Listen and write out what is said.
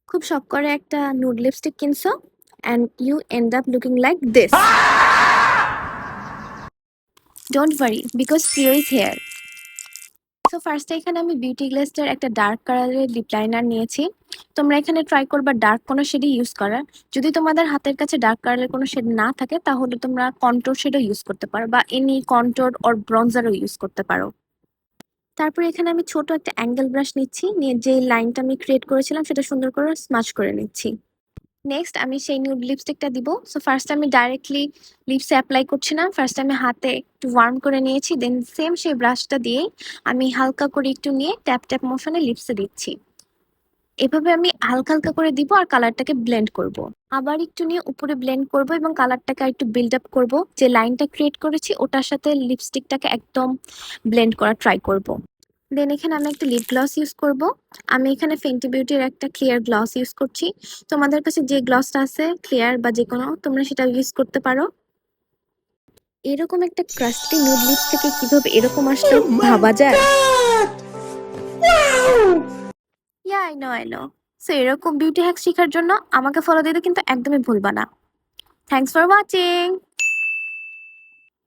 খুব শখ করে একটা নুড লিপস্টিক কিনছো and you end up looking like this. Don't worry because Priyo is here. So ফার্স্টে এখানে আমি বিউটি গ্লেজটার একটা ডার্ক কালারের লিপ লাইনার নিয়েছি। তোমরা এখানে ট্রাই করবা ডার্ক কোনো শেডই ইউজ করার। যদি তোমাদের হাতের কাছে ডার্ক কালারের কোনো শেড না থাকে তাহলে তোমরা কন্ট্রোর শেডও ইউজ করতে পারো বা এনি কন্ট্রোর অর ব্রঞ্জারও ইউজ করতে পারো। তারপরে এখানে আমি ছোট একটা অ্যাঙ্গেল ব্রাশ নিচ্ছি, নিয়ে যে লাইনটা আমি ক্রিয়েট করেছিলাম সেটা সুন্দর করে স্মাচ করে নিচ্ছি। নেক্সট আমি সেই নিউড লিপস্টিকটা দিব। সো ফার্স্ট আমি ডাইরেক্টলি লিপসে অ্যাপ্লাই করছি না, ফার্স্ট আমি হাতে একটু ওয়ার্ম করে নিয়েছি, দেন সেম সেই ব্রাশটা দিয়েই আমি হালকা করে একটু নিয়ে ট্যাপ ট্যাপ মোশনে লিপসে দিচ্ছি। এভাবে আমি হালকা হালকা করে দিব আর কালারটাকে ব্লেন্ড করব। আবার একটু নিয়ে উপরে ব্লেন্ড করব এবং কালারটাকে আর একটু বিল্ড আপ করব। যে লাইনটা ক্রিয়েট করেছি ওটার সাথে লিপস্টিকটাকে একদম ব্লেন্ড করা ট্রাই করব। দেন এখানে আমি একটা লিপ গ্লস ইউজ করব। আমি এখানে ফেন্টি বিউটির একটা ক্লিয়ার গ্লস ইউজ করছি। তোমাদের কাছে যে গ্লসটা আছে ক্লিয়ার বা যে কোনো তোমরা সেটা ইউজ করতে পারো। এরকম একটা ক্রাস্টি নুড লিপস থেকে কিভাবে এরকম আসলো ভাবা যায়? Yeah I know. সো এরকম বিউটি হ্যাক শেখার জন্য আমাকে ফলো দিতে কিন্তু একদমই ভুলবা না। Thanks for watching.